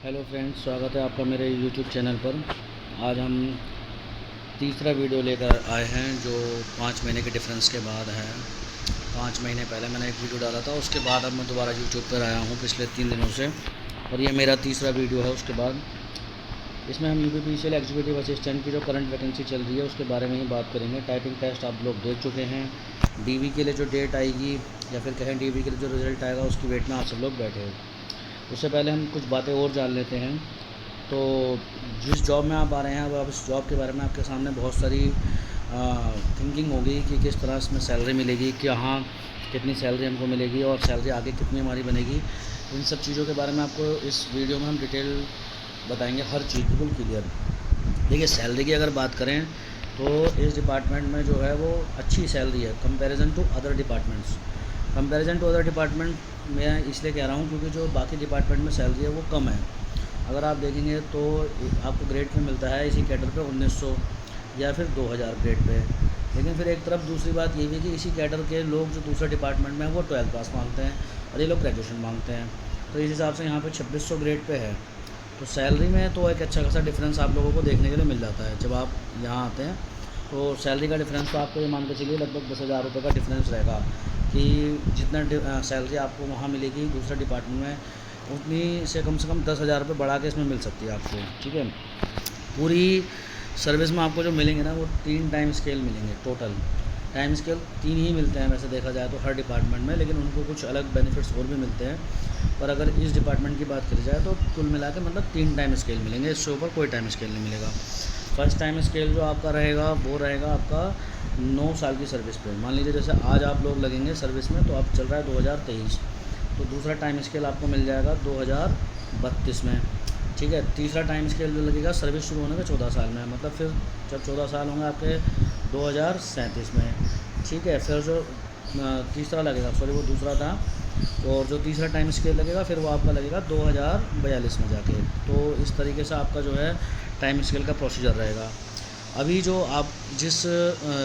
Hello friends, स्वागत है आपका मेरे यूट्यूब चैनल पर। आज हम तीसरा वीडियो लेकर आए हैं जो 5 महीने के डिफरेंस के बाद है। 5 महीने पहले मैंने एक वीडियो डाला था, उसके बाद अब मैं दोबारा यूट्यूब पर आया हूँ पिछले 3 दिनों से, और ये मेरा तीसरा वीडियो है। उसके बाद इसमें हम यूपीपीसीएल एग्जीक्यूटिव असिस्टेंट की जो करंट वैकेंसी चल रही है उसके बारे में ही बात करेंगे। टाइपिंग टेस्ट आप लोग दे चुके हैं, डीवी के लिए जो डेट आएगी या फिर कहें डीवी के लिए जो रिज़ल्ट आएगा उसकी वेट में आप सब लोग बैठे हो। उससे पहले हम कुछ बातें और जान लेते हैं। तो जिस जॉब में आप आ रहे हैं, अब इस जॉब के बारे में आपके सामने बहुत सारी थिंकिंग होगी कि किस तरह इसमें सैलरी मिलेगी, कि हाँ कितनी सैलरी हमको मिलेगी और सैलरी आगे कितनी हमारी बनेगी। इन सब चीज़ों के बारे में आपको इस वीडियो में हम डिटेल बताएंगे, हर चीज़ बिल्कुल क्लियर। देखिए, सैलरी की अगर बात करें तो इस डिपार्टमेंट में जो है वो अच्छी सैलरी है comparison to other departments. Comparison to other department मैं इसलिए कह रहा हूँ क्योंकि जो बाकी डिपार्टमेंट में सैलरी है वो कम है। अगर आप देखेंगे तो आपको ग्रेड पे मिलता है इसी कैडर पे 1900 या फिर 2000 ग्रेड पे। लेकिन फिर एक तरफ दूसरी बात ये भी कि इसी कैडर के लोग जो दूसरे डिपार्टमेंट में हैं वो 12th पास मांगते हैं और ये लोग ग्रेजुएशन मांगते हैं। तो इस हिसाब से यहाँ पे 2600 ग्रेड पे है। तो सैलरी में तो एक अच्छा खासा डिफरेंस आप लोगों को देखने के लिए मिल जाता है जब आप यहाँ आते हैं। तो सैलरी का डिफरेंस तो आपको ये मान के चलिए लगभग 10,000 रुपये का डिफरेंस रहेगा, कि जितना सैलरी आपको वहाँ मिलेगी दूसरे डिपार्टमेंट में उतनी से कम 10,000 रुपये बढ़ा के इसमें मिल सकती है आपको। ठीक है, पूरी सर्विस में आपको जो मिलेंगे ना वो 3 टाइम स्केल मिलेंगे। टोटल टाइम स्केल 3 ही मिलते हैं वैसे देखा जाए तो हर डिपार्टमेंट में, लेकिन उनको कुछ अलग बेनिफिट्स और भी मिलते हैं। पर अगर इस डिपार्टमेंट की बात करी जाए तो कुल मिला के मतलब 3 टाइम स्केल मिलेंगे, इससे ऊपर कोई टाइम स्केल नहीं मिलेगा। फर्स्ट टाइम स्केल जो आपका रहेगा वो रहेगा आपका 9 साल की सर्विस पे। मान लीजिए जैसे आज आप लोग लगेंगे सर्विस में तो आप चल रहा है 2023, तो दूसरा टाइम स्केल आपको मिल जाएगा 2032 में। ठीक है, तीसरा टाइम स्केल जो लगेगा सर्विस शुरू होने के 14 साल में, मतलब फिर जब 14 साल होंगे आपके 2037 में। ठीक है, फिर जो तीसरा लगेगा, सॉरी वो दूसरा था, और जो तीसरा टाइम स्केल लगेगा फिर वो आपका लगेगा 2042 में जाके। तो इस तरीके से आपका जो है टाइम स्केल का प्रोसीजर रहेगा। अभी जो आप जिस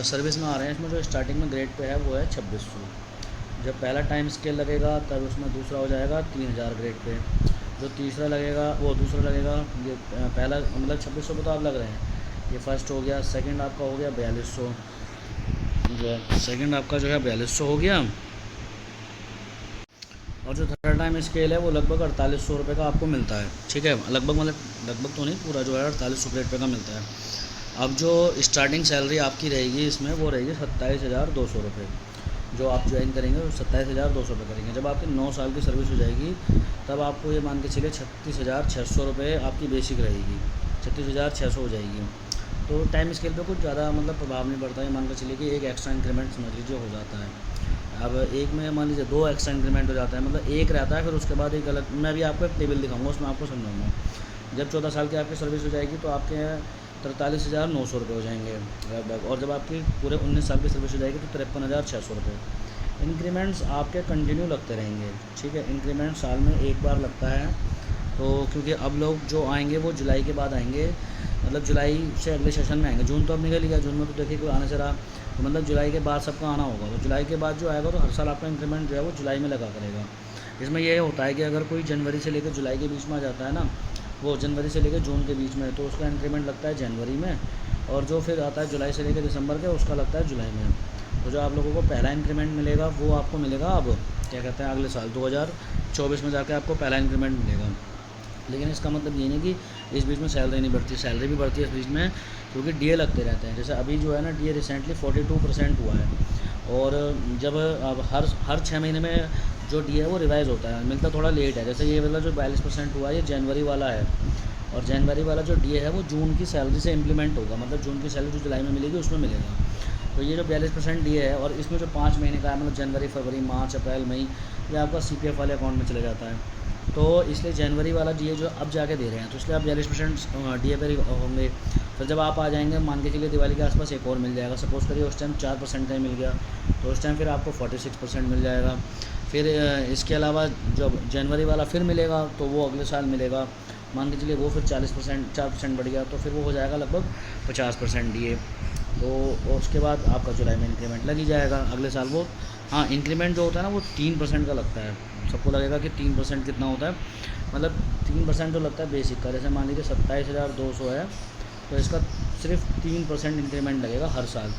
सर्विस में आ रहे हैं इसमें जो स्टार्टिंग में ग्रेड पे है वो है 2600। जब पहला टाइम स्केल लगेगा तब उसमें दूसरा हो जाएगा 3000 ग्रेड पे। जो तीसरा लगेगा वो दूसरा लगेगा, ये पहला मतलब 2600 पे तो आप लग रहे हैं, ये फर्स्ट हो गया। सेकंड आपका हो गया 4200, जो है सेकंड आपका जो है 4200 हो गया। और जो थर्ड टाइम स्केल है वो लगभग 4800 रुपये का आपको मिलता है। ठीक है, लगभग मतलब लगभग तो नहीं, पूरा जो है 4800 रुपये का मिलता है। अब जो स्टार्टिंग सैलरी आपकी रहेगी इसमें वो रहेगी 27,200 रुपये। जो आप ज्वाइन करेंगे वो 27,200 रुपये करेंगे। जब आपकी 9 साल की सर्विस हो जाएगी तब आपको ये मान के चलिए 36,600 रुपये आपकी बेसिक रहेगी, 36,600 हो जाएगी। तो टाइम स्केल पे कुछ ज़्यादा मतलब प्रभाव नहीं पड़ता है। मान के चलिए कि एक एक्स्ट्रा इंक्रीमेंट समझ लीजिए हो जाता है। अब एक में मान लीजिए 2 एक्स्ट्रा इंक्रीमेंट हो जाता है, मतलब एक रहता है फिर उसके बाद एक अलग। मैं अभी आपको एक टेबल दिखाऊंगा उसमें आपको समझाऊंगा। जब 14 साल की आपकी सर्विस हो जाएगी तो आपके 43,900 रुपये हो जाएंगे लगभग, और जब आपकी पूरे 19 साल की सर्विस हो जाएगी तो 53,600 रुपये। इंक्रीमेंट्स आपके कंटिन्यू लगते रहेंगे। ठीक है, इंक्रीमेंट साल में एक बार लगता है। तो क्योंकि अब लोग जो आएंगे वो जुलाई के बाद आएंगे, मतलब जुलाई से अगले सेशन में आएंगे। जून तो अब निकल गया, जून में तो देखिए कोई आने से रहा, तो मतलब जुलाई के बाद सबका आना होगा। तो जुलाई के बाद जो आएगा तो हर साल आपका इंक्रीमेंट जो है वो जुलाई में लगा करेगा। इसमें ये होता है कि अगर कोई जनवरी से लेकर जुलाई के बीच में आ जाता है ना, वो जनवरी से लेकर जून के बीच में, तो उसका इंक्रीमेंट लगता है जनवरी में, और जो फिर आता है जुलाई से लेकर दिसंबर के उसका लगता है जुलाई में। तो जो आप लोगों को पहला इंक्रीमेंट मिलेगा वो आपको मिलेगा अब क्या कहते हैं अगले साल 2024 में जाकर आपको पहला इंक्रीमेंट मिलेगा। लेकिन इसका मतलब ये नहीं कि इस बीच में सैलरी नहीं बढ़ती, सैलरी भी बढ़ती है इस बीच में, क्योंकि डीए लगते रहते हैं। जैसे अभी जो है ना डीए रिसेंटली 42% हुआ है, और जब अब हर 6 महीने में जो डीए है वो रिवाइज़ होता है, मिलता थोड़ा लेट है। जैसे ये वाला जो 42% हुआ है ये जनवरी वाला है, और जनवरी वाला जो डीए है वो जून की सैलरी से इम्प्लीमेंट होगा, मतलब जून की सैलरी जो जुलाई में मिलेगी उसमें मिलेगा। तो ये जो 42% डीए है और इसमें जो 5 महीने का है, मतलब जनवरी, फरवरी, मार्च, अप्रैल, मई, ये आपका सीपीएफ वाले अकाउंट में चले जाता है। तो इसलिए जनवरी वाला डीए जो अब जाके दे रहे हैं, तो इसलिए आप 42% डीए पर होंगे। फिर जब आप आ जाएंगे मान के चलिए दिवाली के आसपास एक और मिल जाएगा, सपोज़ करिए उस टाइम 4% का ही मिल गया, तो उस टाइम फिर आपको 46% मिल जाएगा। फिर इसके अलावा जब जनवरी वाला फिर मिलेगा तो वो अगले साल मिलेगा, मान के चलिए वो फिर 40% 4% बढ़ गया, तो फिर वो हो जाएगा लगभग 50% डीए। तो उसके बाद आपका जुलाई में इंक्रीमेंट लग ही जाएगा अगले साल वो। हाँ, इंक्रीमेंट जो होता है ना वो 3% का लगता है। सबको लगेगा कि 3% कितना होता है, मतलब 3% जो लगता है बेसिक का, जैसे मान लीजिए 27,200 है तो इसका सिर्फ 3% इंक्रीमेंट लगेगा हर साल।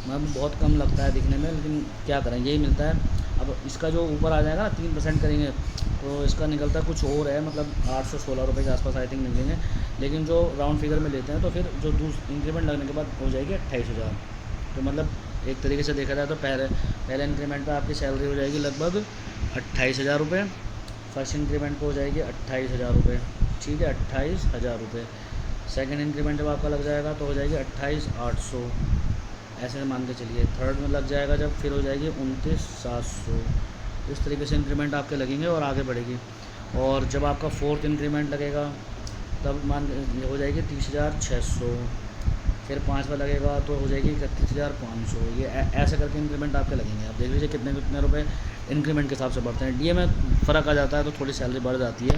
मतलब बहुत कम लगता है दिखने में, लेकिन क्या करें, यही मिलता है। अब इसका जो ऊपर आ जाएगा ना 3% करेंगे तो इसका निकलता कुछ और है, मतलब 816 रुपये के आसपास आई थिंक निकलेंगे। लेकिन जो राउंड फिगर में लेते हैं तो फिर जो इंक्रीमेंट लगने के बाद हो जाएगी 28,000। तो मतलब एक तरीके से देखा जाए तो पहले इंक्रीमेंट पर आपकी सैलरी हो जाएगी लगभग 28,000 रुपये, फर्स्ट इंक्रीमेंट पर हो जाएगी 28,000 रुपये, ठीक है, 28,000 रुपये। सेकेंड इंक्रीमेंट जब आपका लग जाएगा तो हो जाएगी 28,800, ऐसे मान के चलिए। थर्ड में लग जाएगा जब, फिर हो जाएगी 29,700। इस तरीके से इंक्रीमेंट आपके लगेंगे और आगे बढ़ेगी। और जब आपका फोर्थ इंक्रीमेंट लगेगा तब मान हो जाएगी 30,600, फिर पाँचवा लगेगा तो हो जाएगी 31,500। ये ऐसे करके इंक्रीमेंट आपके लगेंगे। आप देख लीजिए कितने कितने रुपए इंक्रीमेंट के हिसाब से बढ़ते हैं। डीए में फ़र्क आ जाता है तो थोड़ी सैलरी बढ़ जाती है,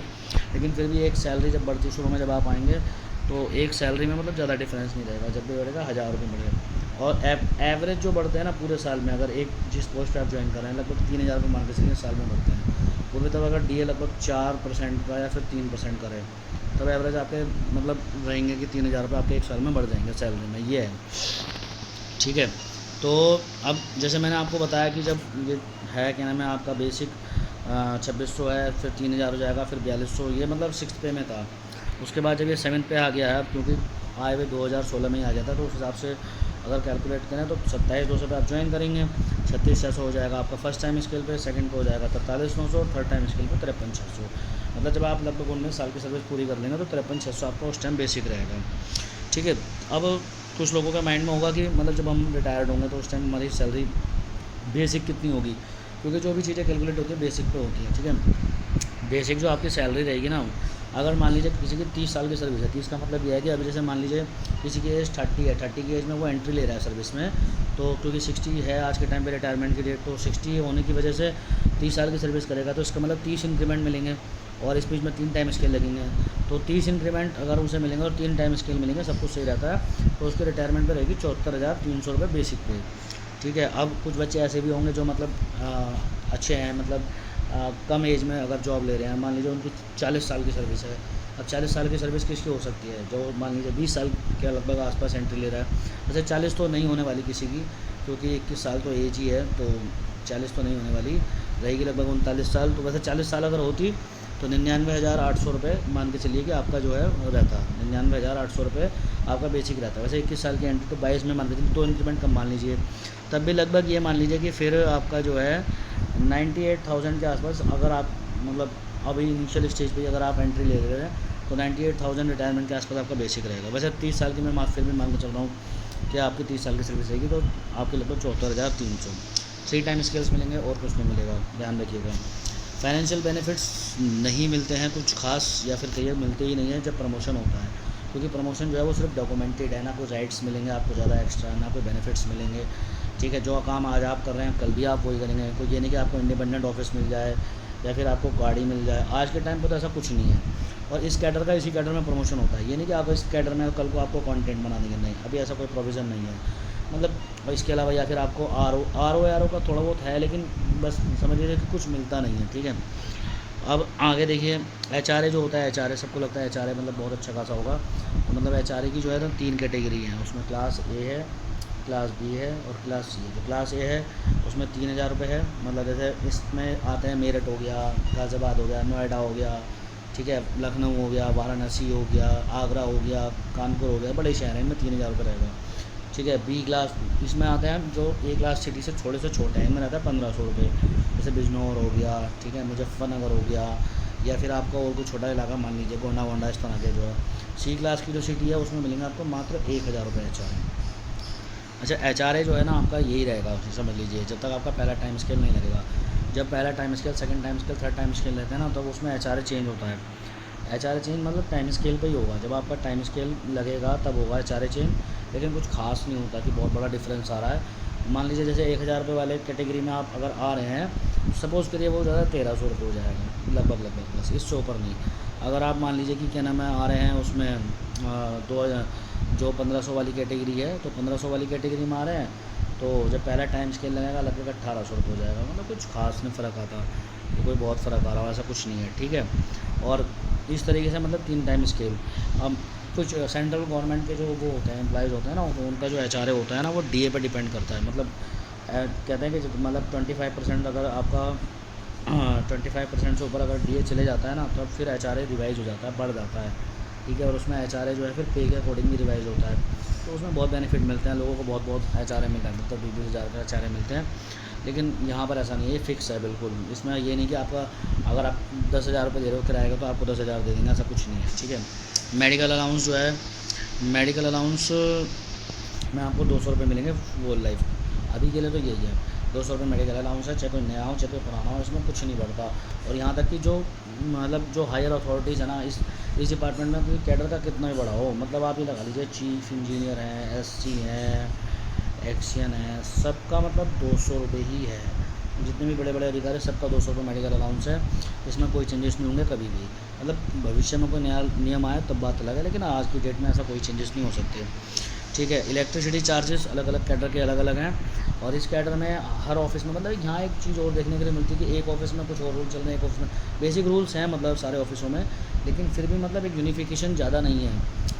लेकिन फिर भी एक सैलरी जब बढ़ती शुरू में जब आप आएंगे तो एक सैलरी में मतलब ज़्यादा डिफरेंस नहीं रहेगा, जब भी बढ़ेगा 1,000 रुपये बढ़ेगा। और एवरेज जो बढ़ते हैं ना पूरे साल में, अगर एक जिस पोस्ट पर आप ज्वाइन कर रहे हैं लगभग 3,000 रुपये मान के चलिए साल में बढ़ते हैं, वो भी तब अगर डीए लगभग 4% का या फिर 3% का रहे तब एवरेज आपके मतलब रहेंगे कि 3,000 रुपये आपके एक साल में बढ़ जाएंगे सैलरी में, ये है, ठीक है। तो अब जैसे मैंने आपको बताया कि जब ये है क्या नाम है आपका बेसिक 2,600 है, फिर 3,000 हो जाएगा, फिर 4,200, ये मतलब 6th पे में था। उसके बाद जब ये 7th पे आ गया है, क्योंकि आए हुए 2016 में ही आ गया था, तो उस हिसाब से अगर कैलकुलेट करें तो 27,200 पे आप ज्वाइन करेंगे, 36,600 हो जाएगा आपका फर्स्ट टाइम स्केल पे, सेकंड पे हो जाएगा 43,900 और थर्ड टाइम स्केल पे 53,600। मतलब जब आप लगभग 19 साल की सर्विस पूरी कर लेंगे तो 53,600 आपका उस टाइम बेसिक रहेगा, ठीक है। अब कुछ लोगों का माइंड में होगा कि मतलब जब हम रिटायर्ड होंगे तो उस टाइम हमारी सैलरी बेसिक कितनी होगी, क्योंकि जो भी चीज़ें कैलकुलेट होती है बेसिक पे होती है, ठीक है। बेसिक जो आपकी सैलरी रहेगी ना, अगर मान लीजिए किसी की 30 साल की सर्विस है, 30 का मतलब यह है कि अभी जैसे मान लीजिए किसी की एज 30 है, 30 की एज में वो एंट्री ले रहा है सर्विस में, तो क्योंकि 60 है आज के टाइम पे रिटायरमेंट की डेट, तो 60 होने की वजह से 30 साल की सर्विस करेगा तो इसका मतलब 30 इंक्रीमेंट मिलेंगे और इस बीच में 3 टाइम स्केल लगेंगे। तो 30 इंक्रीमेंट अगर उसे मिलेंगे और 3 टाइम स्केल मिलेंगे, सब कुछ सही रहता है, तो उसके रिटायरमेंट पर रहेगी 74,300 रुपये बेसिक पे, ठीक है। अब कुछ बच्चे ऐसे भी होंगे जो मतलब अच्छे हैं, मतलब कम एज में अगर जॉब ले रहे हैं, मान लीजिए उनकी 40 साल की सर्विस है। अब 40 साल की सर्विस किसकी हो सकती है, जो मान लीजिए 20 साल के लगभग आसपास एंट्री ले रहा है। वैसे 40 तो नहीं होने वाली किसी की, क्योंकि 21 साल तो एज ही है, तो 40 तो नहीं होने वाली, रहेगी लगभग 39 साल। तो वैसे 40 साल अगर होती तो 99,800 रुपये मान के चलिए कि आपका जो है रहता, 99,800 रुपये आपका बेसिक रहता है। वैसे 21 साल की एंट्री तो 22 में मान के चलिए, 2 इंक्रीमेंट कम मान लीजिए, तब भी लगभग ये मान लीजिए कि फिर आपका जो है 98,000 के आसपास, अगर आप मतलब अभी इनिशियल स्टेज पे अगर आप एंट्री ले रहे हैं तो 98,000 रिटायरमेंट के आसपास आपका बेसिक रहेगा। वैसे 30 साल की मैं फिर भी मान के चल रहा हूँ कि आपकी 30 साल की सर्विस रहेगी तो आपके लगभग 74,300 3 टाइम स्केल्स मिलेंगे और कुछ नहीं मिलेगा, ध्यान रखिएगा। फाइनेंशियल बेनिफिट्स नहीं मिलते हैं कुछ खास, या फिर कई मिलते ही नहीं है जब प्रमोशन होता है, क्योंकि प्रमोशन जो है वो सिर्फ डॉक्यूमेंटेड है, ना कोई राइट्स मिलेंगे आपको ज़्यादा एक्स्ट्रा, ना कोई बेनिफिट्स मिलेंगे, ठीक है। जो काम आज आप कर रहे हैं कल भी आप वही करेंगे। कोई ये नहीं कि आपको इंडिपेंडेंट ऑफिस मिल जाए या फिर आपको गाड़ी मिल जाए, आज के टाइम पर तो ऐसा कुछ नहीं है। और इस कैडर का इसी कैडर में प्रमोशन होता है, ये नहीं कि आप इस कैडर में कल को आपको कंटेंट बना देंगे, नहीं, अभी ऐसा कोई प्रोविज़न नहीं है। मतलब इसके अलावा या फिर आपको आर ओ का थोड़ा बहुत है, लेकिन बस समझ लीजिए कि कुछ मिलता नहीं है, ठीक है। अब आगे देखिए HRA जो होता है, HRA सबको लगता है HRA मतलब बहुत अच्छा खासा होगा, तो मतलब HRA की जो है ना 3 कैटेगरी हैं, उसमें क्लास A है, क्लास B है और क्लास C है। जो क्लास A है उसमें 3,000 रुपये है, मतलब जैसे इसमें आते हैं मेरठ हो गया, गाज़ियाबाद हो गया, नोएडा हो गया, ठीक है, लखनऊ हो गया, वाराणसी हो गया, आगरा हो गया, कानपुर हो गया, बड़े शहर हैं, इनमें 3,000 रुपये रहेगा, ठीक है। B क्लास इसमें आते हैं जो A क्लास सिटी से थोड़े से छोटे हैं, इनमें रहता है 1,500 रुपये, जैसे बिजनौर हो गया, ठीक है, मुजफ्फरनगर हो गया, या फिर आपका और कोई छोटा इलाका मान लीजिए गोंडा वोंडा, इस तरह के जो है। C क्लास की जो सिटी है उसमें मिलेंगे आपको मात्र 1,000 रुपये HRA। अच्छा, HRA जो है ना आपका यही रहेगा, उसे समझ लीजिए, जब तक आपका पहला टाइम स्केल नहीं लगेगा। जब पहला time scale, second time scale, third time scale रहते हैं ना, तब तो उसमें HRA चेंज होता है। HRA चेंज मतलब टाइम स्केल पे ही होगा, जब आपका टाइम स्केल लगेगा तब होगा HRA चेंज, लेकिन कुछ खास नहीं होता कि बहुत बड़ा डिफरेंस आ रहा है। मान लीजिए जैसे 1,000 रुपये वाले कैटेगरी में आप अगर आ रहे हैं, सपोज़ करिए वो ज़्यादा 1,300 रुपये हो जाएगा लगभग, बस इससे ऊपर नहीं। अगर आप मान लीजिए कि क्या नाम है आ रहे हैं उसमें दो जो 1,500 वाली कैटेगरी है, तो 1,500 वाली कैटेगरी में आ रहे हैं, तो जब पहला टाइम स्केल लगेगा लगभग 1,800 रुपये हो जाएगा। मतलब कुछ खास नहीं फ़र्क आता, तो कोई बहुत फ़र्क आ रहा हो ऐसा कुछ नहीं है, ठीक है। और इस तरीके से मतलब 3 टाइम स्केल। अब कुछ सेंट्रल गवर्नमेंट के जो वो होते हैं एम्प्लॉयज़ होते हैं ना, तो उनका जो एचआरए होता है ना वो डीए पे डिपेंड करता है। मतलब कहते हैं कि मतलब 25% अगर आपका 25% से ऊपर अगर डीए चले जाता है ना, तो फिर एचआरए रिवाइज़ हो जाता है, बढ़ जाता है, ठीक है। और उसमें एचआरए जो है फिर पे के अकॉर्डिंग भी रिवाइज़ होता है, तो उसमें बहुत बेनिफिट मिलते हैं लोगों को, बहुत बहुत एचआरए मिलता है, मतलब 20-20 हज़ार का एचआरए मिलते हैं। लेकिन यहाँ पर ऐसा नहीं है, ये फ़िक्स है बिल्कुल। इसमें ये नहीं कि आपका अगर आप 10,000 रुपये दे रहे हो किराए का तो आपको 10,000 दे देंगे, ऐसा कुछ नहीं है, ठीक है। मेडिकल अलाउंस जो है, मेडिकल अलाउंस में आपको 200 रुपये मिलेंगे वोल लाइफ, अभी के लिए तो यही है। 200 रुपये मेडिकल अलाउंस है, चाहे कोई नया हो चाहे कोई पुराना हो, इसमें कुछ नहीं बढ़ता। और यहाँ तक कि जो मतलब जो हायर अथॉरिटीज़ है ना इस डिपार्टमेंट में, क्योंकि कैडर का कितना भी बड़ा हो, मतलब आप ये लगा लीजिए चीफ इंजीनियर हैं, एससी हैं, एक्सियन है, सबका मतलब 200 रुपये ही है। जितने भी बड़े बड़े अधिकारी सबका 200 रुपये मेडिकल अलाउंस है। इसमें कोई चेंजेस नहीं होंगे कभी भी। मतलब भविष्य में कोई नया नियम आए तब बात अलग है, लेकिन आज की डेट में ऐसा कोई चेंजेस नहीं हो सकते, ठीक है। इलेक्ट्रिसिटी चार्जेस अलग अलग कैडर के अलग अलग हैं, और इस कैडर में हर ऑफिस में मतलब यहाँ एक चीज़ और देखने के लिए मिलती है कि एक ऑफिस में कुछ और रूल चल रहे हैं, एक ऑफिस में बेसिक रूल्स हैं मतलब सारे ऑफिसों में, लेकिन फिर भी मतलब एक यूनिफिकेशन ज़्यादा नहीं है।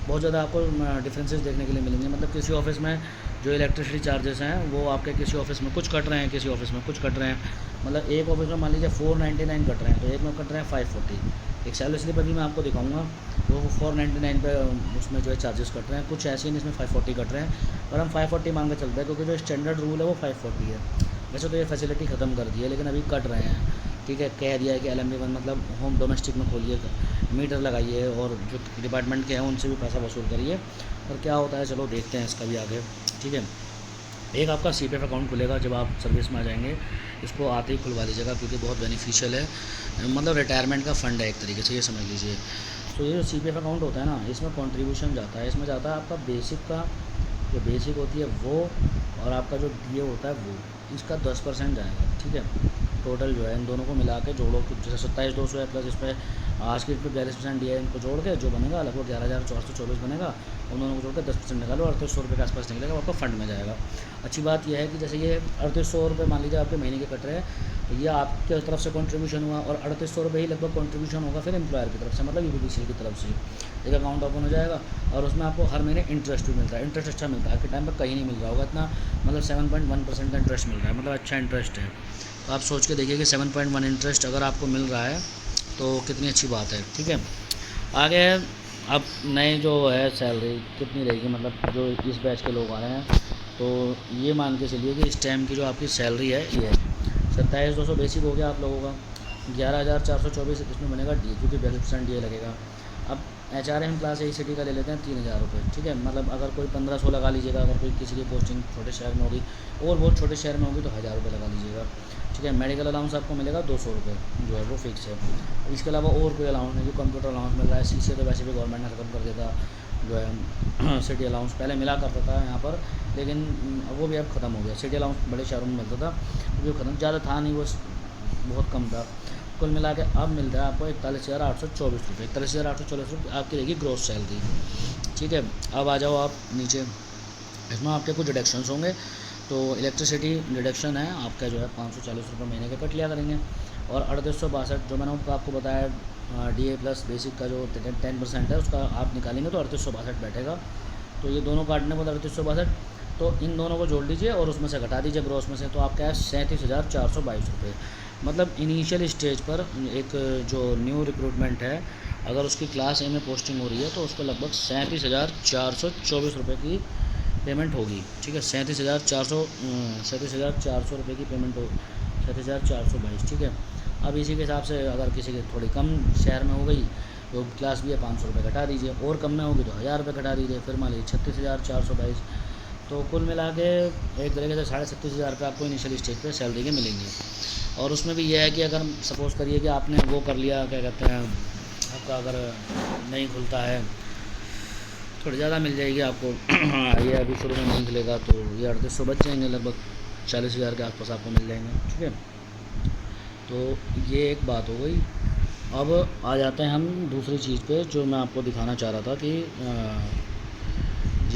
बहुत ज़्यादा आपको डिफरेंसेस देखने के लिए मिलेंगे। मतलब किसी ऑफिस में जो इलेक्ट्रिसिटी चार्जेस हैं वो आपके किसी ऑफिस में कुछ कट रहे हैं, किसी ऑफिस में कुछ कट रहे हैं। मतलब एक ऑफिस में मान लीजिए 499 कट रहे हैं, तो एक में कट रहे हैं 540। एक सैलरी स्लिप अभी मैं आपको दिखाऊंगा, वो 499 पे उसमें जो है चार्जेस कट रहे हैं, कुछ ऐसे नहीं इसमें 540 कट रहे हैं, पर हम 540 मान के चलते हैं क्योंकि जो स्टैंडर्ड रूल है वो 540 है। वैसे तो ये फैसिलिटी ख़त्म कर दी है, लेकिन अभी कट रहे हैं, ठीक है। कह दिया है कि LMB1 मतलब होम डोमेस्टिक में खोलिए, मीटर लगाइए, और जो डिपार्टमेंट के हैं उनसे भी पैसा वसूल करिए। और क्या होता है चलो देखते हैं इसका भी आगे, ठीक है। एक आपका CPF अकाउंट खुलेगा जब आप सर्विस में आ जाएंगे, इसको आते ही खुलवा लीजिएगा क्योंकि बहुत बेनिफिशियल है, मतलब रिटायरमेंट का फ़ंड है एक तरीके से, ये समझ लीजिए। तो ये जो CPF अकाउंट होता है ना, इसमें कंट्रीब्यूशन जाता है, इसमें जाता है आपका बेसिक का, जो बेसिक होती है वो, और आपका जो DA होता है वो, इसका 10% जाएगा, ठीक है। टोटल जो है इन दोनों को मिला के जोड़ो, जैसे 27,200 है प्लस इसमें आज की डेट पर 42% DA इनको जोड़ के जो बनेगा लगभग 11,424 बनेगा। उन दोनों को जोड़ के 10% निकालो, 3800 रुपये के आसपास निकलेगा, आपका फ़ंड में जाएगा। अच्छी बात यह है कि जैसे ये 3800 रुपये मान लीजिए आपके महीने के कट रहे हैं, तो ये आपके तरफ से कंट्रीब्यूशन हुआ, और 3800 रुपये ही लगभग कंट्रीब्यूशन होगा फिर एम्प्लॉयर की तरफ से, मतलब UPPCL की तरफ से एक अकाउंट ओपन हो जाएगा, और उसमें आपको हर महीने इंटरेस्ट भी मिलता है। इंटरेस्ट अच्छा मिलता है, आज के टाइम पर कहीं नहीं मिल रहा होगा इतना, मतलब 7.1% का इंटरेस्ट मिल रहा है, मतलब अच्छा इंटरेस्ट है। तो आप सोच के देखिए कि 7.1 इंटरेस्ट अगर आपको मिल रहा है तो कितनी अच्छी बात है, ठीक है। आगे अब नए जो है सैलरी कितनी रहेगी, मतलब जो इस बैच के लोग आ रहे हैं, तो ये मान के चलिए कि इस टाइम की जो आपकी सैलरी है ये है 27,200 बेसिक हो गया आप लोगों का, 11,424 इसमें बनेगा डी, क्योंकि 42% DA लगेगा। अब HRM क्लास A सिटी का ले लेते हैं 3,000 रुपये, ठीक है। मतलब अगर कोई 1500 लगा लीजिएगा, अगर कोई किसी की पोस्टिंग छोटे शहर में होगी और बहुत छोटे शहर में होगी तो 1,000 रुपये लगा लीजिएगा, ठीक है। मेडिकल अलाउंस आपको मिलेगा 200 रुपये, जो है वो फिक्स है। इसके अलावा और कोई अलाउंस नहीं, जो कंप्यूटर अलाउंस मिल रहा है, CCA तो वैसे भी गवर्नमेंट ने ख़त्म कर दिया था, जो है सिटी अलाउंस पहले मिला करता था यहाँ पर, लेकिन वो भी अब ख़त्म हो गया। सिटी अलाउंस बड़े शहरों में मिलता था, जो ख़त्म, ज़्यादा था नहीं, वो बहुत कम था। कुल मिला के अब मिल रहा है आपको 41,824 रुपये। 41,824 रुपये आपकी रहेगी ग्रॉस सैलरी, ठीक है। अब आ जाओ आप नीचे, इसमें आपके कुछ डिडक्शंस होंगे। तो इलेक्ट्रिसिटी डिडक्शन है आपका जो है 540 रुपये महीने के कट लिया करेंगे, और 3862 जो मैंने आपको बताया DA प्लस बेसिक का जो 10% है उसका आप निकालेंगे तो 3862 बैठेगा। तो ये दोनों काटने को 3862, तो इन दोनों को जोड़ लीजिए और उसमें से घटा दीजिए ग्रॉस में से, तो आपका है 37,422 रुपये। मतलब इनिशियल स्टेज पर एक जो न्यू रिक्रूटमेंट है, अगर उसकी क्लास A में पोस्टिंग हो रही है तो उसको लगभग 37,424 रुपये की पेमेंट होगी, ठीक है। 37,400 रुपये की पेमेंट हो, 37,422, ठीक है। अब इसी के हिसाब से अगर किसी की थोड़ी कम शहर में हो गई तो क्लास B है 500 रुपये घटा दीजिए, और कम में होगी तो 1,000 रुपये घटा दीजिए, फिर मान लीजिए 36,422। तो कुल मिला के एक तरीके से 37,500 रुपये आपको इनिशियल स्टेज पे सैलरी के मिलेंगे। और उसमें भी यह है कि अगर सपोज़ करिए कि आपने वो कर लिया, क्या कहते हैं, आपका अगर नहीं खुलता है थोड़ी ज़्यादा मिल जाएगी आपको ये अभी शुरू में नहीं खुलेगा तो ये 3800 बच जाएंगे, लगभग 40,000 के आसपास आपको मिल जाएंगे, ठीक है। तो ये एक बात हो गई। अब आ जाते हैं हम दूसरी चीज़ पे जो मैं आपको दिखाना चाह रहा था कि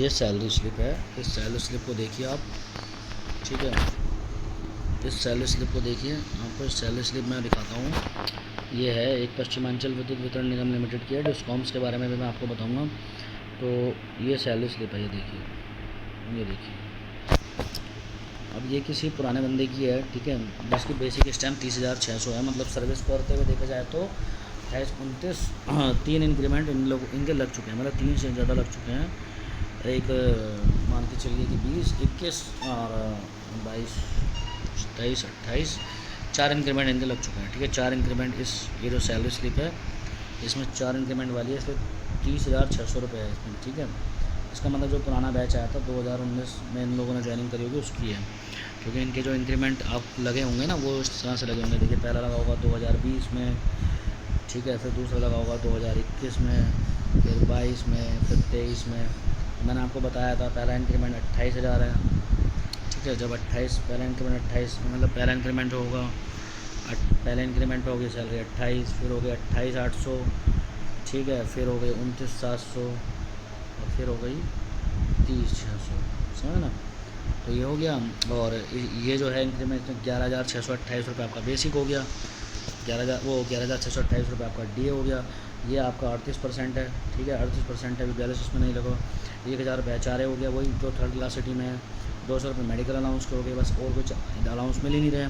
ये सैलरी स्लिप है। इस सैलरी स्लिप को देखिए आप, ठीक है। इस सैलरी स्लिप को देखिए, आपको इस सैलरी स्लिप मैं दिखाता हूँ। ये है एक पश्चिमांचल विद्युत वितरण निगम लिमिटेड की है। डिस्कॉम्स के बारे में भी मैं आपको बताऊंगा। तो ये सैलरी स्लिप है, ये देखिए, ये देखिए। अब ये किसी पुराने बंदे की है, ठीक है, जिसकी बेसिक स्टैम्प 30,600 है। मतलब सर्विस करते हुए देखा जाए तो 28, 29 3 इंक्रीमेंट इनके लग चुके हैं, मतलब 3 से ज़्यादा लग चुके हैं। एक मान के चलिए कि 20, 21 और 22, 23, 28 4 इंक्रीमेंट इनके लग चुके हैं, ठीक है। 4 इंक्रीमेंट ये जो सैलरी स्लिप है इसमें 4 इंक्रीमेंट वाली है। इसमें 30,600 रुपये है इसमें, ठीक है। इसका मतलब जो पुराना बैच आया था 2019 में इन लोगों ने ज्वाइनिंग करी होगी उसकी है, क्योंकि इनके जो इंक्रीमेंट आप लगे होंगे ना वो इस तरह से लगे होंगे। देखिए, पहला लगा होगा 2020 में, ठीक है, फिर दूसरा लगा होगा 2021 में, फिर 22 में, फिर 23 में। मैंने आपको बताया था पहला इंक्रीमेंट 28,000 है, ठीक है। जब 28 पहला इंक्रीमेंट 28 मतलब पहला इंक्रीमेंट होगा, पहले इंक्रीमेंट पे होगी सैलरी 28, फिर हो गई 28,800, ठीक है, फिर हो गई 29,700 और फिर हो गई 30,600, समझ ना। तो ये हो गया। और ये जो है इंक्रीमेंट 11,628 रुपये आपका बेसिक हो गया। 11,628 रुपये आपका डी हो गया। ये आपका 38% है, ठीक है, 38% है, बैलेंस इसमें नहीं लगा। 1,000 रुपये HRA हो गया, वही जो थर्ड क्लास सिटी में है। 200 रुपये मेडिकल अलाउंस के हो गए, बस और कुछ अलाउंस मिल ही नहीं रहे।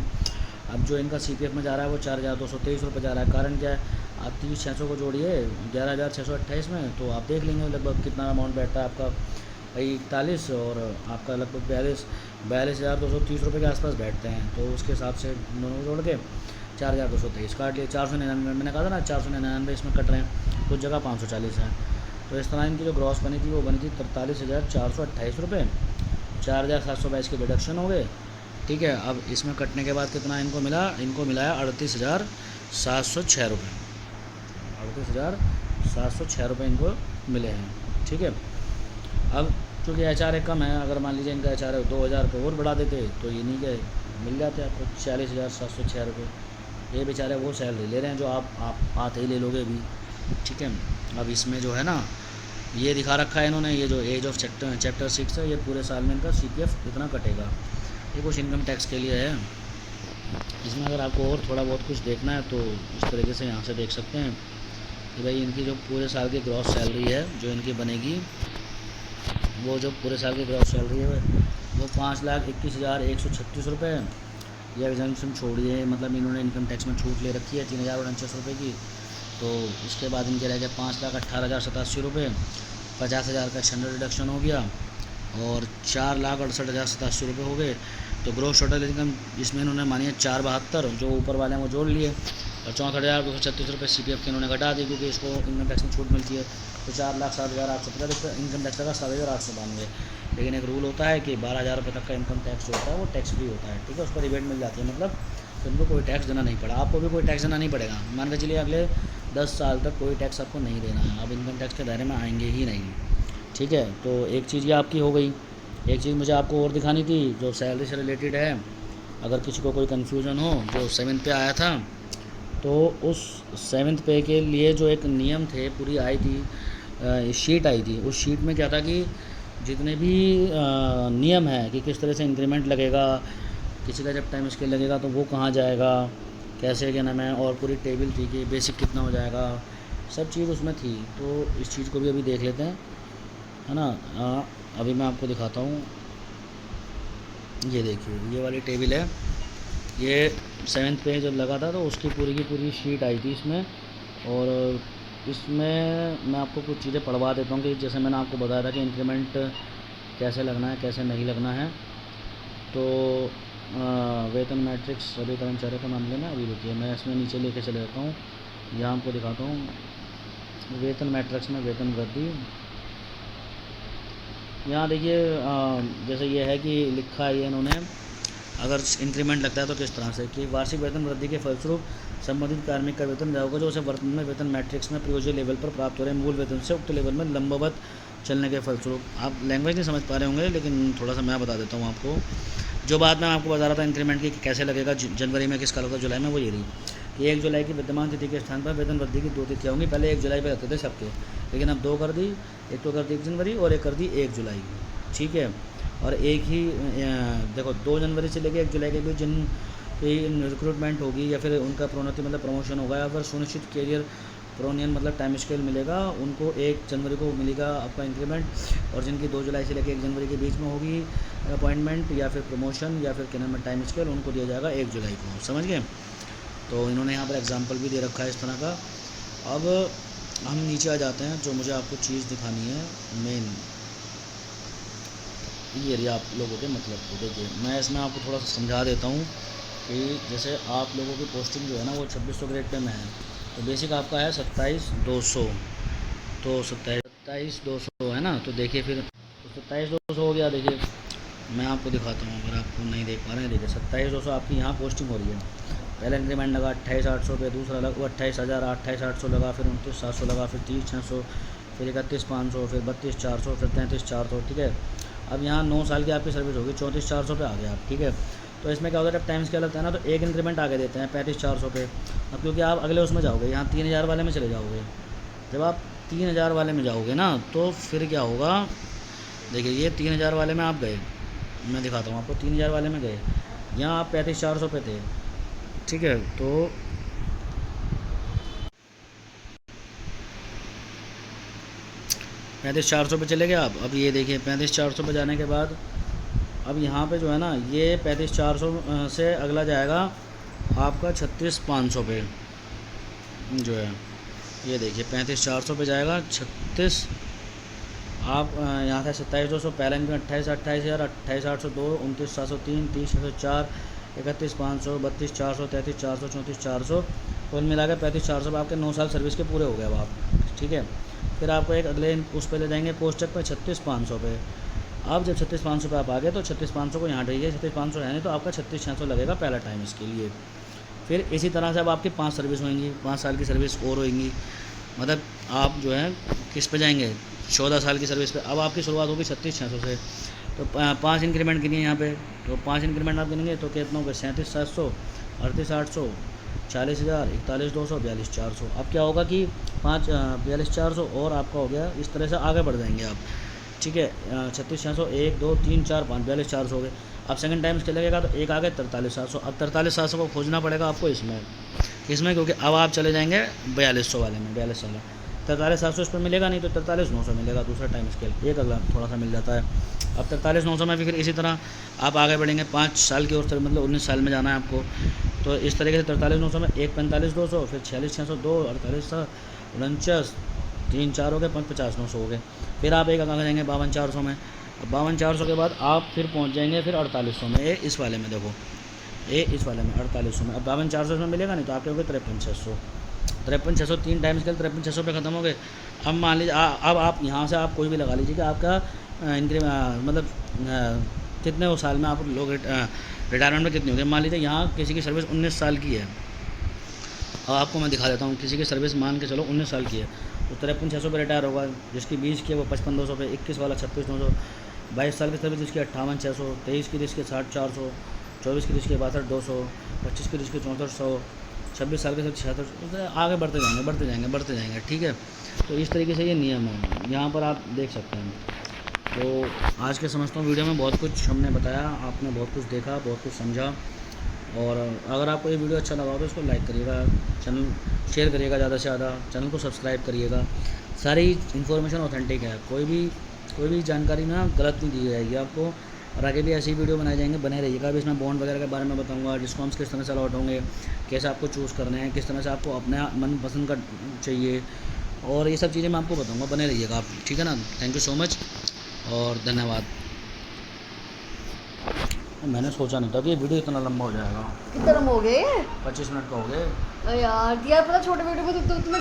अब जो इनका CPF में जा रहा है वो 4,223 रुपये जा रहा है। कारण क्या है, आप 30,600 को जोड़िए 11,628 में, तो आप देख लेंगे लगभग कितना अमाउंट बैठता है आपका भाई, 41 और आपका लगभग 42,230 रुपये के आसपास बैठते हैं। तो उसके हिसाब से दोनों को जोड़ के 4,223 काट लिए। 499 मैंने कहा था ना, 499 इसमें कट रहे हैं, कुछ जगह 540 है। तो इस तरह इनकी जो ग्रॉस बनी थी वो बनी थी 43,428 रुपये। 4,722 के डिडक्शन हो गए, ठीक है। अब इसमें कटने के बाद कितना इनको मिला, इनको मिला है 38,706 रुपये। 38,706 रुपये इनको मिले हैं, ठीक है। अब चूँकि HRA कम है, अगर मान लीजिए इनका HRA 2,000 रुपये और बढ़ा देते तो ये नहीं के मिल जाते आपको 46,706 रुपये। ये बेचारे वो सैलरी ले रहे हैं जो आप आते ही ले लोगे अभी, ठीक है। अब इसमें जो है ना, ये दिखा रखा है इन्होंने, ये जो एज ऑफ चैप्टर 6 है, ये पूरे साल में इनका CPF इतना कटेगा। ये कुछ इनकम टैक्स के लिए है। इसमें अगर आपको और थोड़ा बहुत कुछ देखना है तो इस तरीके से यहाँ से देख सकते हैं कि भाई इनकी जो पूरे साल की ग्रॉस सैलरी है जो इनकी बनेगी, वो जो पूरे साल की ग्रॉस सैलरी है वो 5,21,136 रुपये है। ये एग्जाम्पशन छोड़िए, मतलब इन्होंने इनकम टैक्स में छूट ले रखी है 3,049 रुपये की। तो उसके बाद इनके रह गए 5,18,087 रुपये, 50,000 का स्टैंडर्ड डिडक्शन हो गया और 4,68,087 रुपये हो गए। तो ग्रोस टोटल इनकम इसमें इन्होंने मानी है 472, जो ऊपर वाले हैं वो जोड़ लिए, और 64,236 रुपये CPF के इन्होंने घटा दी, क्योंकि इसको इनकम टैक्स में छूट मिलती है। तो 4,07,850 रुपये इनकम टैक्स का 7,892। लेकिन एक रूल होता है कि 12,000 रुपये तक का इनकम टैक्स जो होता है वो टैक्स फ्री होता है, ठीक है, उस पर रिबेट मिल जाती है। मतलब तो इनको कोई टैक्स देना नहीं पड़ा, आपको भी कोई टैक्स देना नहीं पड़ेगा। मान के चलिए अगले 10 साल तक कोई टैक्स आपको नहीं देना है, अब इनकम टैक्स के दायरे में आएंगे ही नहीं, ठीक है। तो एक चीज़ ये आपकी हो गई। एक चीज़ मुझे आपको और दिखानी थी जो सैलरी से रिलेटेड है, अगर किसी को कोई कन्फ्यूज़न हो। जो 7th पे आया था, तो उस 7th पे के लिए जो एक नियम थे पूरी आई थी, शीट आई थी। उस शीट में क्या था कि जितने भी नियम है कि किस तरह से इंक्रीमेंट लगेगा, किसी का जब टाइम स्केल लगेगा तो वो कहाँ जाएगा, कैसे क्या नाम है, और पूरी टेबल थी कि बेसिक कितना हो जाएगा, सब चीज़ उसमें थी। तो इस चीज़ को भी अभी देख लेते हैं, है ना। अभी मैं आपको दिखाता हूँ, ये देखिए ये वाली टेबल है। ये 7th पे जब लगा था तो उसकी पूरी की पूरी शीट आई थी इसमें। और इसमें मैं आपको कुछ चीज़ें पढ़वा देता हूँ कि जैसे मैंने आपको बताया था कि इंक्रीमेंट कैसे लगना है कैसे नहीं लगना है। तो वेतन मैट्रिक्स सभी कर्मचारियों के मामले में, अभी रुकिए मैं इसमें नीचे लेके चले जाता हूँ, यहाँ आपको दिखाता हूँ वेतन मैट्रिक्स में वेतन वृद्धि। यहाँ देखिए जैसे ये है कि लिखा है ये इन्होंने, अगर इंक्रीमेंट लगता है तो किस तरह से कि वार्षिक वेतन वृद्धि के फलस्वरूप संबंधित कार्मिक का वेतन होगा जो उसे वर्तमान में वेतन मैट्रिक्स में प्रयोज्य लेवल पर प्राप्त हो रहे मूल वेतन से उक्त लेवल में लंबवत चलने के फलस्वरूप। आप लैंग्वेज नहीं समझ पा रहे होंगे, लेकिन थोड़ा सा मैं बता देता हूँ आपको। जो बात मैं आपको बता रहा था इंक्रीमेंट की कैसे लगेगा जनवरी में किस कल का जुलाई में, वो ये रही कि 1 जुलाई की विद्यमान तिथि के स्थान पर वेतन वृद्धि की 2 तिथियाँ होंगी। पहले 1 जुलाई पर रहते थे सबके, लेकिन अब 2 कर दी, एक तो कर दी 1 जनवरी और एक कर दी 1 जुलाई, ठीक है। और एक ही देखो 2 जनवरी से लेकर 1 जुलाई के बीच जिन रिक्रूटमेंट होगी या फिर उनका प्रोन्नति मतलब प्रमोशन होगा या फिर सुनिश्चित कैरियर प्रोनियन मतलब टाइम स्केल मिलेगा, उनको 1 जनवरी को मिलेगा आपका इंक्रीमेंट, और जिनकी 2 जुलाई से लेकर 1 जनवरी के बीच में होगी अपॉइंटमेंट या फिर प्रमोशन या फिर क्या नाम है टाइम स्केल, उनको दिया जाएगा 1 जुलाई को। समझ गए? तो इन्होंने यहाँ पर एग्जांपल भी दे रखा है इस तरह का। अब हम नीचे आ जाते हैं, जो मुझे आपको चीज़ दिखानी है मेन, ये रही आप लोगों के मतलब को। देखिए मैं इसमें आपको थोड़ा सा समझा देता हूँ कि जैसे आप लोगों की पोस्टिंग जो है ना वो 2600 ग्रेड पे में है, तो बेसिक आपका है 27,200, तो 27,200 है ना। तो देखिए फिर तो 27,200 हो गया। देखिए मैं आपको दिखाता हूँ, अगर आपको नहीं देख पा रहे हैं, देखिए 27,200 आपकी यहाँ पोस्टिंग हो रही है। पहला इंक्रीमेंट लगा 28,800 पे, दूसरा लगा वो 28,800 लगा, फिर 29,700 लगा, फिर 30,600, फिर 31,500, फिर 32,400, फिर 33,400। ठीक है, अब यहाँ 9 साल की आपकी सर्विस होगी, 34,400 पे आ गया आप। ठीक है, तो इसमें क्या होता है, जब टाइम स्केल लगता है ना तो एक इंक्रीमेंट आगे देते हैं 35,400 पे। अब क्योंकि आप अगले उसमें जाओगे, यहाँ 3,000 वाले में चले जाओगे। जब आप 3,000 वाले में जाओगे ना तो फिर क्या होगा, देखिए ये 3,000 वाले में आप गए, मैं दिखाता हूँ आपको। 3,000 वाले में गए, यहाँ आप 35,400 पे थे। ठीक है, तो 35,400 पे चले गए आप। अब ये देखिए 35,400 पे जाने के बाद अब यहाँ पे जो है ना ये 35,400 से अगला जाएगा आपका 36,500 पे जो है, ये देखिए 35,400 पे जाएगा 36। आप यहाँ से 27,200 पहले में 28,000, 28,802, 29,703, 30,604, 31,500, 32,400, 33,400, 34,400, कुल मिला के 35,400 आपके 9 साल सर्विस के पूरे हो गए अब आप। ठीक है, फिर आपको एक अगले उस पर ले जाएंगे पोस्टक पे 36,500 पे। अब जब 36,500 पे आप आ गए तो 36,500 को यहाँ रहिए, 36,500 है नहीं तो आपका 36,600 लगेगा पहला टाइम इसके लिए। फिर इसी तरह से अब आपकी 5 सर्विस होंगी, 5 साल की सर्विस और होंगी, मतलब आप जो है किस पे जाएंगे 14 साल की सर्विस पे। अब आपकी शुरुआत होगी 36,600 से, तो 5 इंक्रीमेंट गिनिए यहाँ पे, तो 5 इंक्रीमेंट आप गिनेंगे तो कितना होगा 37,700, 38,800, 40,000, 41,200, 42,400। अब क्या होगा कि 42,400 और आपका हो गया, इस तरह से आगे बढ़ जाएंगे आप। ठीक है, 36,600, 1 2 3 4 5, 42,400 हो गए। अब सेकंड टाइम इसके लगेगा तो एक आगे 43,700। अब 43,700 को खोजना पड़ेगा आपको इसमें क्योंकि अब आप चले जाएंगे 4200 वाले में, 42 वाला 43,700 इस पर मिलेगा नहीं तो 43,900 मिलेगा दूसरा टाइम स्केल, एक अगला थोड़ा सा मिल जाता है। अब 43,900 में भी फिर इसी तरह आप आगे बढ़ेंगे 5 साल की और मतलब 19 साल में जाना है आपको, तो इस तरीके से 43,900 में एक 45,200, फिर 46,600, 2 48, 49, 3 4 हो गए, 50,900 हो गए। फिर आप एक आगे जाएंगे 52,400 में। 52,400 के बाद आप फिर पहुंच जाएंगे फिर 4800 में, ये इस वाले में देखो, ये इस वाले में 4800 में। अब 52,400 में मिलेगा नहीं तो आपके हो गए 53,600, 53,600 3 टाइम स्केल 53,600 पे ख़त्म हो गए। अब मान लीजिए अब आप यहाँ से आप कोई भी लगा लीजिए कि आपका मतलब कितने वो साल में आप लोग रिटायरमेंट में कितनी होगी। मान लीजिए यहाँ किसी की सर्विस 19 साल की है, अब आपको मैं दिखा देता हूँ, किसी की सर्विस मान के चलो 19 साल की है तो 53,600 पे रिटायर होगा। जिसकी 20 की है वो 55,200 पे, 21 वाला 26,900, 22 साल की सर्विस जिसकी 58,600, 23 की जिसकी 60,400, 24 की जिसकी 62,200, 25 की जिसकी 64,100, 26 साल के सब 76, आगे बढ़ते जाएंगे। ठीक है, तो इस तरीके से ये नियम है, यहाँ पर आप देख सकते हैं। तो आज के समझता हूँ वीडियो में बहुत कुछ हमने बताया, आपने बहुत कुछ देखा, बहुत कुछ समझा। और अगर आपको ये वीडियो अच्छा लगा हो तो इसको लाइक करिएगा, चैनल शेयर करिएगा ज़्यादा से ज़्यादा, चैनल को सब्सक्राइब करिएगा। सारी इन्फॉर्मेशन ऑथेंटिक है, कोई भी जानकारी ना गलत नहीं दी जाएगी आपको, और आगे भी ऐसी वीडियो बनाए जाएंगे, बने रहिएगा। अभी इसमें बॉन्ड वगैरह के बारे में बताऊंगा, डिस्काउंट्स किस तरह से अलॉट होंगे, कैसे आपको चूज़ करने हैं, किस तरह से आपको अपने मनपसंद का चाहिए, और ये सब चीज़ें मैं आपको बताऊँगा, बने रहिएगा आप। ठीक है ना, थैंक यू सो मच और धन्यवाद। मैंने सोचा नहीं था कि ये वीडियो इतना लंबा हो जाएगा। कितना लंबा हो गए? 25 मिनट का हो गए यार पता छोटे वीडियो में तो तुम्हें